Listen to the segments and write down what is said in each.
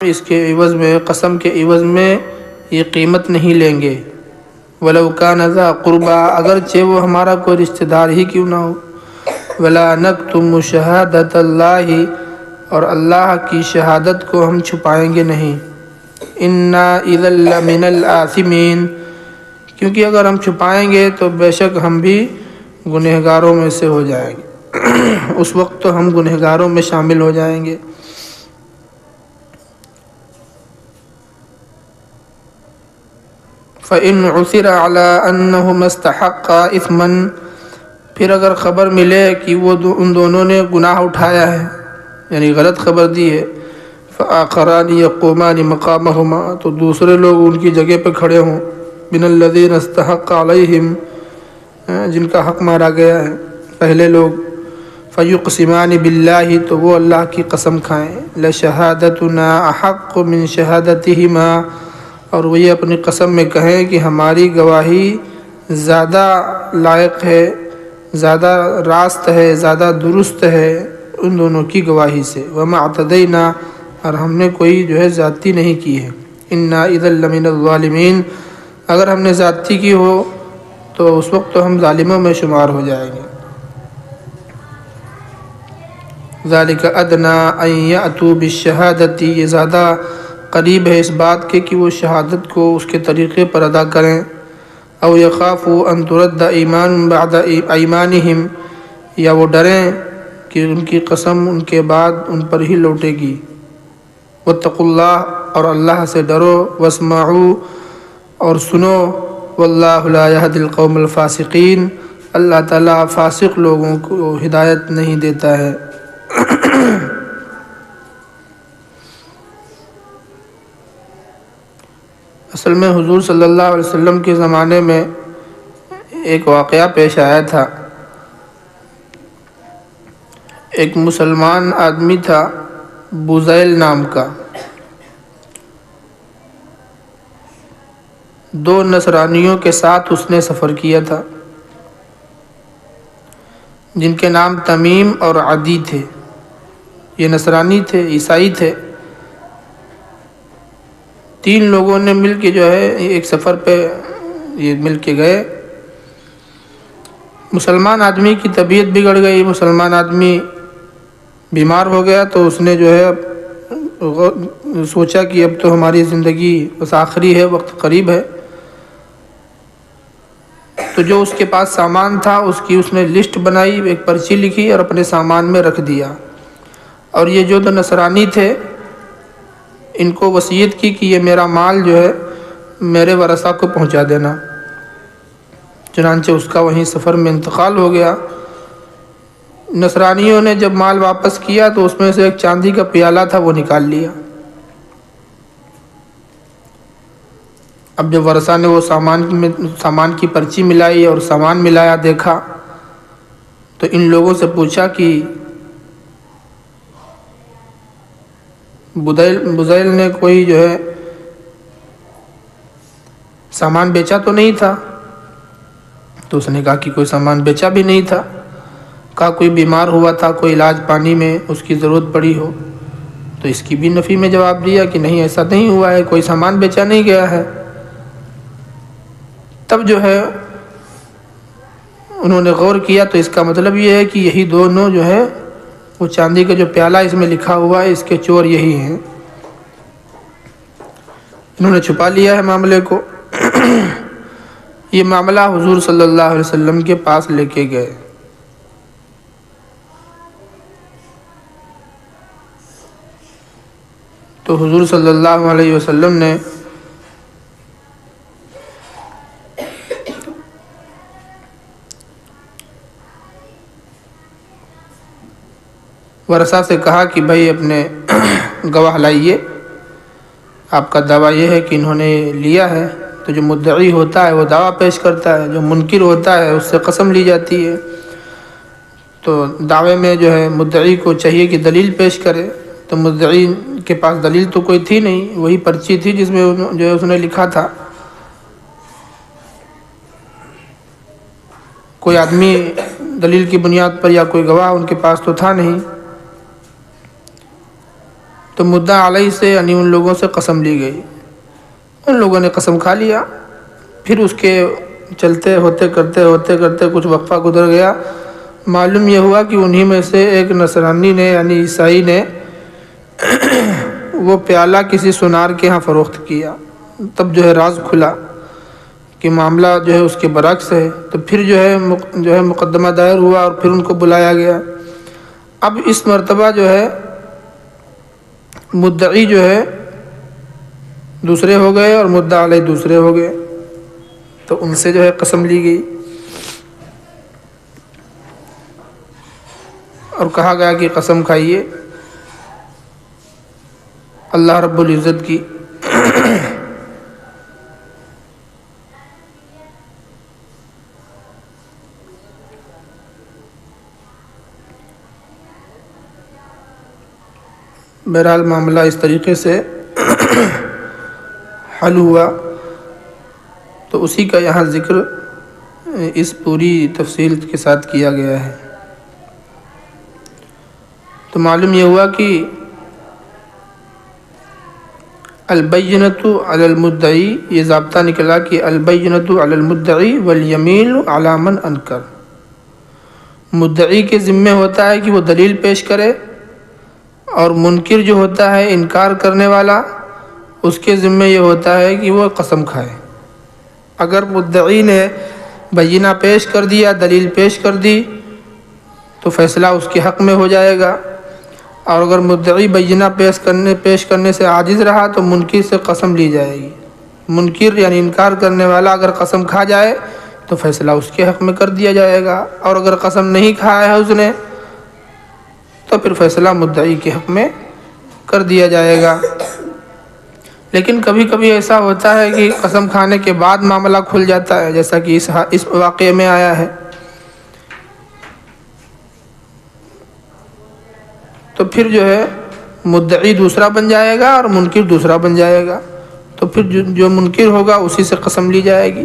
اس کے عوض میں، قسم کے عوض میں یہ قیمت نہیں لیں گے۔ وَلَوْ كَانَ ذَا قُرْبَىٰ، اگرچہ وہ ہمارا کوئی رشتہ دار ہی کیوں نہ ہو۔ وَلَا نَكْتُمُ شَهَادَةَ اللَّهِ، اور اللہ کی شہادت کو ہم چھپائیں گے نہیں۔ إِنَّا إِذًا لَّمِنَ الْآثِمِينَ، کیونکہ اگر ہم چھپائیں گے تو بے شک ہم بھی گنہگاروں میں سے ہو جائیں گے، اس وقت تو ہم گنہگاروں میں شامل ہو جائیں گے۔ فَإِنْ عُثِرَ عَلَىٰ أَنَّهُمَا اسْتَحَقَّا إِثْمًا، پھر اگر خبر ملے کہ وہ ان دونوں نے گناہ اٹھایا ہے، یعنی غلط خبر دی ہے، فَآخَرَانِ يَقُومَانِ مَقَامَهُمَا، تو دوسرے لوگ ان کی جگہ پہ کھڑے ہوں، مِنَ الَّذِينَ اسْتَحَقَّ عَلَيْهِمْ، جن کا حق مارا گیا ہے پہلے لوگ، فَيُقْسِمَانِ بِاللَّهِ، تو وہ اللہ کی قسم کھائیں، لَشَهَادَتُنَا أَحَقُّ مِنْ شَهَادَتِهِمَا، اور وہ یہ اپنی قسم میں کہیں کہ ہماری گواہی زیادہ لائق ہے، زیادہ راست ہے، زیادہ درست ہے ان دونوں کی گواہی سے۔ وَمَا اعْتَدَيْنَا، اور ہم نے کوئی جو ہے زیادتی نہیں کی ہے۔ إِنَّا إِذًا لَّمِنَ الظَّالِمِينَ، اگر ہم نے زیادتی کی ہو تو اس وقت تو ہم ظالموں میں شمار ہو جائیں گے۔ ذَلِكَ أَدْنَىٰ أَن يَأْتُوا بِالشَّهَادَةِ، یہ زیادہ قریب ہے اس بات کے کہ وہ شہادت کو اس کے طریقے پر ادا کریں۔ او يخافوا ان ترد ایمان بعد ایمانہم، یا وہ ڈریں کہ ان کی قسم ان کے بعد ان پر ہی لوٹے گی۔ واتقوا اللہ، اور اللہ سے ڈرو، واسمعوا، اور سنو، واللہ لا يهدي القوم الفاسقین، اللہ تعالیٰ فاسق لوگوں کو ہدایت نہیں دیتا ہے۔ اصل میں حضور صلی اللہ علیہ وسلم کے زمانے میں ایک واقعہ پیش آیا تھا۔ ایک مسلمان آدمی تھا بزیل نام کا، دو نصرانیوں کے ساتھ اس نے سفر کیا تھا جن کے نام تمیم اور عدی تھے۔ یہ نصرانی تھے، عیسائی تھے۔ تین لوگوں نے مل کے جو ہے ایک سفر پہ یہ مل کے گئے۔ مسلمان آدمی کی طبیعت بگڑ گئی، مسلمان آدمی بیمار ہو گیا، تو اس نے جو ہے سوچا کہ اب تو ہماری زندگی بس آخری ہے، وقت قریب ہے۔ تو جو اس کے پاس سامان تھا اس کی اس نے لسٹ بنائی، ایک پرچی لکھی اور اپنے سامان میں رکھ دیا، اور یہ جو دو نصرانی تھے ان کو وصیت کی کہ یہ میرا مال جو ہے میرے ورثہ کو پہنچا دینا۔ چنانچہ اس کا وہیں سفر میں انتقال ہو گیا۔ نصرانیوں نے جب مال واپس کیا تو اس میں سے ایک چاندی کا پیالہ تھا، وہ نکال لیا۔ اب جب ورثہ نے وہ سامان کی پرچی ملائی اور سامان ملایا، دیکھا تو ان لوگوں سے پوچھا کہ بزیل نے کوئی جو ہے سامان بیچا تو نہیں تھا؟ تو اس نے کہا کہ کوئی سامان بیچا بھی نہیں تھا۔ کہا کوئی بیمار ہوا تھا، کوئی علاج پانی میں اس کی ضرورت پڑی ہو؟ تو اس کی بھی نفی میں جواب دیا کہ نہیں، ایسا نہیں ہوا ہے، کوئی سامان بیچا نہیں گیا ہے۔ تب جو ہے انہوں نے غور کیا تو اس کا مطلب یہ ہے کہ یہی دونوں جو ہے وہ چاندی کا جو پیالہ اس میں لکھا ہوا ہے اس کے چور یہی ہیں۔ انہوں نے چھپا لیا ہے معاملے کو۔ یہ معاملہ حضور صلی اللہ علیہ وسلم کے پاس لے کے گئے۔ تو حضور صلی اللہ علیہ وسلم نے ورثہ سے کہا کہ بھائی اپنے گواہ لائیے، آپ کا دعویٰ یہ ہے کہ انہوں نے لیا ہے۔ تو جو مدعی ہوتا ہے وہ دعویٰ پیش کرتا ہے، جو منکر ہوتا ہے اس سے قسم لی جاتی ہے۔ تو دعوے میں جو ہے مدعی کو چاہیے کہ دلیل پیش کرے، تو مدعی کے پاس دلیل تو کوئی تھی نہیں، وہی پرچی تھی جس میں جو ہے اس نے لکھا تھا۔ کوئی آدمی دلیل کی بنیاد پر یا کوئی گواہ ان کے پاس تو تھا نہیں۔ تو مدعا علیہ سے یعنی ان لوگوں سے قسم لی گئی، ان لوگوں نے قسم کھا لیا۔ پھر اس کے چلتے ہوتے کرتے کچھ وقفہ گزر گیا، معلوم یہ ہوا کہ انہی میں سے ایک نصرانی نے یعنی عیسائی نے وہ پیالہ کسی سونار کے ہاں فروخت کیا۔ تب جو ہے راز کھلا کہ معاملہ جو ہے اس کے برعکس ہے۔ تو پھر جو ہے مقدمہ دائر ہوا اور پھر ان کو بلایا گیا۔ اب اس مرتبہ جو ہے مدعی جو ہے دوسرے ہو گئے اور مدعا علیہ دوسرے ہو گئے، تو ان سے جو ہے قسم لی گئی اور کہا گیا کہ قسم کھائیے اللہ رب العزت کی۔ بہرحال معاملہ اس طریقے سے حل ہوا۔ تو اسی کا یہاں ذکر اس پوری تفصیل کے ساتھ کیا گیا ہے۔ تو معلوم یہ ہوا کہ البینۃ علی المدعی، یہ ضابطہ نکلا کہ البینۃ علی المدعی والیمین علی من انکر۔ مدعی کے ذمہ ہوتا ہے کہ وہ دلیل پیش کرے، اور منکر جو ہوتا ہے انکار کرنے والا، اس کے ذمہ یہ ہوتا ہے کہ وہ قسم کھائے۔ اگر مدعی نے بینہ پیش کر دیا، دلیل پیش کر دی، تو فیصلہ اس کے حق میں ہو جائے گا، اور اگر مدعی بینہ پیش کرنے سے عاجز رہا تو منکر سے قسم لی جائے گی۔ منکر یعنی انکار کرنے والا اگر قسم کھا جائے تو فیصلہ اس کے حق میں کر دیا جائے گا، اور اگر قسم نہیں کھایا ہے اس نے تو پھر فیصلہ مدعی کے حق میں کر دیا جائے گا۔ لیکن کبھی کبھی ایسا ہوتا ہے کہ قسم کھانے کے بعد معاملہ کھل جاتا ہے، جیسا کہ اس واقعے میں آیا ہے۔ تو پھر جو ہے مدعی دوسرا بن جائے گا اور منکر دوسرا بن جائے گا، تو پھر جو منکر ہوگا اسی سے قسم لی جائے گی۔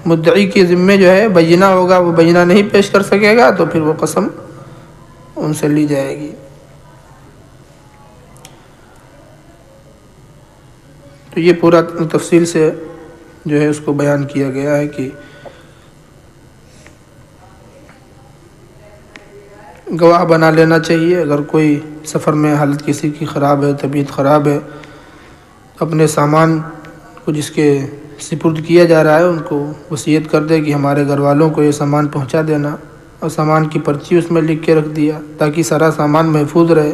مدعی کے ذمے جو ہے بینہ ہوگا، وہ بینہ نہیں پیش کر سکے گا تو پھر وہ قسم ان سے لی جائے گی۔ تو یہ پورا تفصیل سے جو ہے اس کو بیان کیا گیا ہے کہ گواہ بنا لینا چاہیے۔ اگر کوئی سفر میں حالت کسی کی خراب ہے، طبیعت خراب ہے، اپنے سامان کو جس کے سپرد کیا جا رہا ہے ان کو وصیت کر دے کہ ہمارے گھر والوں کو یہ سامان پہنچا دینا، اور سامان کی پرچی اس میں لکھ کے رکھ دیا تاکہ سارا سامان محفوظ رہے،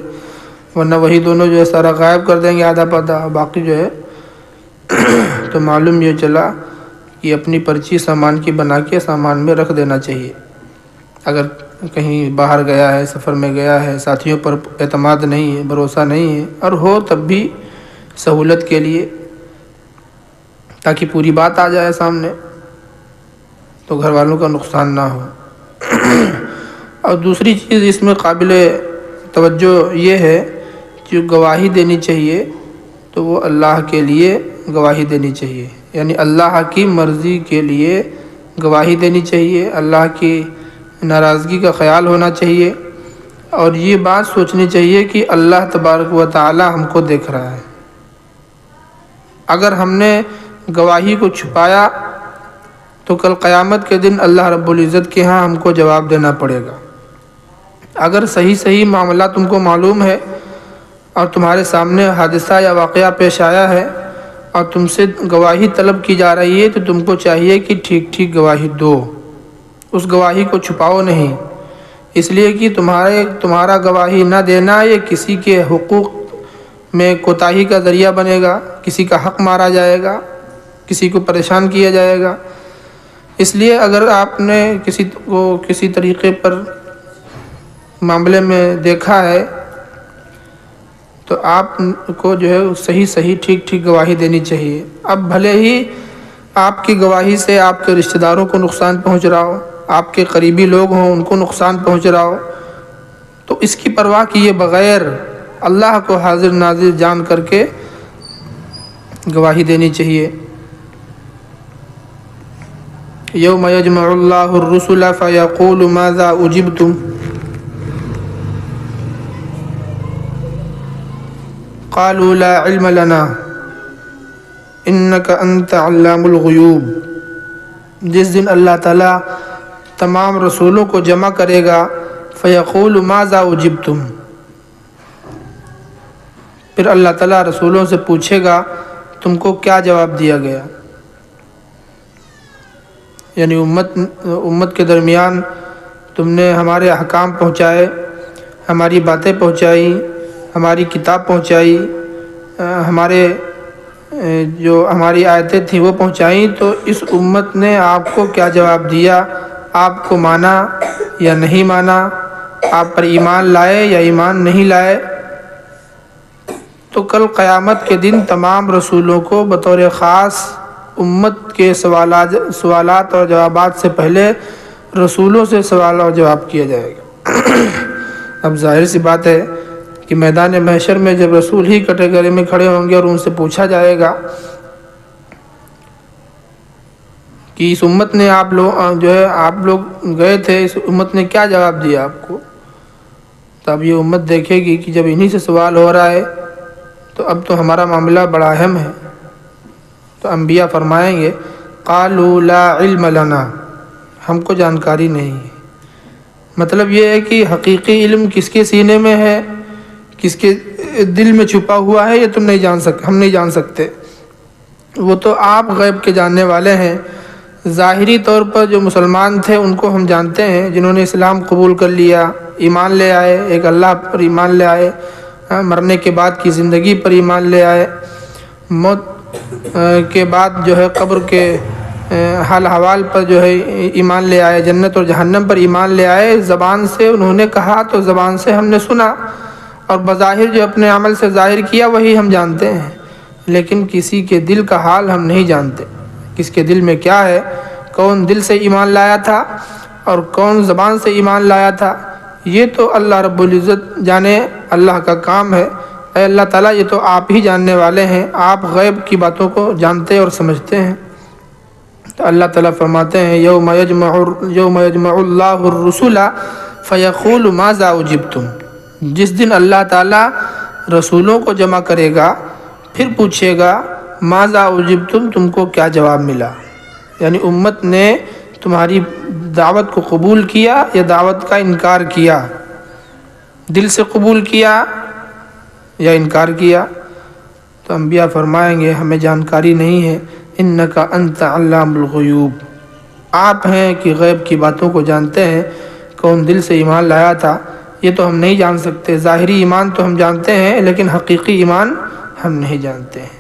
ورنہ وہی دونوں جو ہے سارا غائب کر دیں گے آدھا پادھا، باقی جو ہے تو معلوم یہ چلا کہ اپنی پرچی سامان کی بنا کے سامان میں رکھ دینا چاہیے۔ اگر کہیں باہر گیا ہے، سفر میں گیا ہے، ساتھیوں پر اعتماد نہیں ہے، بھروسہ نہیں ہے، اور ہو تب بھی سہولت کے لیے تاکہ پوری بات آ جائے سامنے تو گھر والوں کا نقصان نہ ہو۔ اور دوسری چیز اس میں قابل توجہ یہ ہے کہ گواہی دینی چاہیے تو وہ اللہ کے لیے گواہی دینی چاہیے، یعنی اللہ کی مرضی کے لیے گواہی دینی چاہیے، اللہ کی ناراضگی کا خیال ہونا چاہیے، اور یہ بات سوچنی چاہیے کہ اللہ تبارک و تعالی ہم کو دیکھ رہا ہے۔ اگر ہم نے گواہی کو چھپایا تو کل قیامت کے دن اللہ رب العزت کے ہاں ہم کو جواب دینا پڑے گا۔ اگر صحیح معاملہ تم کو معلوم ہے اور تمہارے سامنے حادثہ یا واقعہ پیش آیا ہے اور تم سے گواہی طلب کی جا رہی ہے تو تم کو چاہیے کہ ٹھیک گواہی دو، اس گواہی کو چھپاؤ نہیں، اس لیے کہ تمہارا گواہی نہ دینا یہ کسی کے حقوق میں کوتاہی کا ذریعہ بنے گا، کسی کا حق مارا جائے گا، کسی کو پریشان کیا جائے گا۔ اس لیے اگر آپ نے کسی کو کسی طریقے پر معاملے میں دیکھا ہے تو آپ کو جو ہے صحیح ٹھیک گواہی دینی چاہیے۔ اب بھلے ہی آپ کی گواہی سے آپ کے رشتہ داروں کو نقصان پہنچ رہا ہو، آپ کے قریبی لوگ ہوں ان کو نقصان پہنچ رہا ہو، تو اس کی پرواہ کیے بغیر اللہ کو حاضر ناظر جان کر کے گواہی دینی چاہیے۔ یوم یجمع اللہ الرسل فیقول ماذا اجبتم قالوا لا علم لنا انك انت علام الغیوب۔ جس دن اللہ تعالیٰ تمام رسولوں کو جمع کرے گا، فیقول ماذا اجبتم، پھر اللہ تعالیٰ رسولوں سے پوچھے گا تم کو کیا جواب دیا گیا۔ یعنی امت کے درمیان تم نے ہمارے احکام پہنچائے، ہماری باتیں پہنچائی، ہماری کتاب پہنچائی، ہماری آیتیں تھیں وہ پہنچائیں، تو اس امت نے آپ کو کیا جواب دیا؟ آپ کو مانا یا نہیں مانا؟ آپ پر ایمان لائے یا ایمان نہیں لائے؟ تو کل قیامت کے دن تمام رسولوں کو بطور خاص امت کے سوالات اور جوابات سے پہلے رسولوں سے سوال اور جواب کیا جائے گا۔ اب ظاہر سی بات ہے کہ میدان محشر میں جب رسول ہی کٹغری میں کھڑے ہوں گے اور ان سے پوچھا جائے گا کہ اس امت نے آپ لوگ گئے تھے، اس امت نے کیا جواب دیا آپ کو؟ تو اب یہ امت دیکھے گی کہ جب انہی سے سوال ہو رہا ہے تو اب تو ہمارا معاملہ بڑا اہم ہے۔ تو انبیاء فرمائیں گے قالوا لا علم لنا، ہم کو جانکاری نہیں ہے۔ مطلب یہ ہے کہ حقیقی علم کس کے سینے میں ہے، کس کے دل میں چھپا ہوا ہے، یہ ہم نہیں جان سکتے۔ وہ تو آپ غیب کے جاننے والے ہیں۔ ظاہری طور پر جو مسلمان تھے ان کو ہم جانتے ہیں، جنہوں نے اسلام قبول کر لیا، ایمان لے آئے، ایک اللہ پر ایمان لے آئے، مرنے کے بعد کی زندگی پر ایمان لے آئے، موت کے بعد قبر کے حال حوال پر ایمان لے آئے، جنت اور جہنم پر ایمان لے آئے۔ زبان سے انہوں نے کہا تو زبان سے ہم نے سنا، اور بظاہر جو اپنے عمل سے ظاہر کیا وہی ہم جانتے ہیں، لیکن کسی کے دل کا حال ہم نہیں جانتے، کس کے دل میں کیا ہے، کون دل سے ایمان لایا تھا اور کون زبان سے ایمان لایا تھا، یہ تو اللہ رب العزت جانے، اللہ کا کام ہے۔ اے اللہ تعالیٰ، یہ تو آپ ہی جاننے والے ہیں، آپ غیب کی باتوں کو جانتے اور سمجھتے ہیں۔ تو اللہ تعالیٰ فرماتے ہیں یوم یجمع اللہ الرسل فیقول ماذا اجبتم، جس دن اللہ تعالیٰ رسولوں کو جمع کرے گا پھر پوچھے گا ماذا اجبتم، تم کو کیا جواب ملا؟ یعنی امت نے تمہاری دعوت کو قبول کیا یا دعوت کا انکار کیا، دل سے قبول کیا یا انکار کیا؟ تو انبیاء فرمائیں گے ہمیں جانکاری نہیں ہے، انک انت علام الغیوب، آپ ہیں کہ غیب کی باتوں کو جانتے ہیں، کون دل سے ایمان لایا تھا یہ تو ہم نہیں جان سکتے۔ ظاہری ایمان تو ہم جانتے ہیں لیکن حقیقی ایمان ہم نہیں جانتے ہیں۔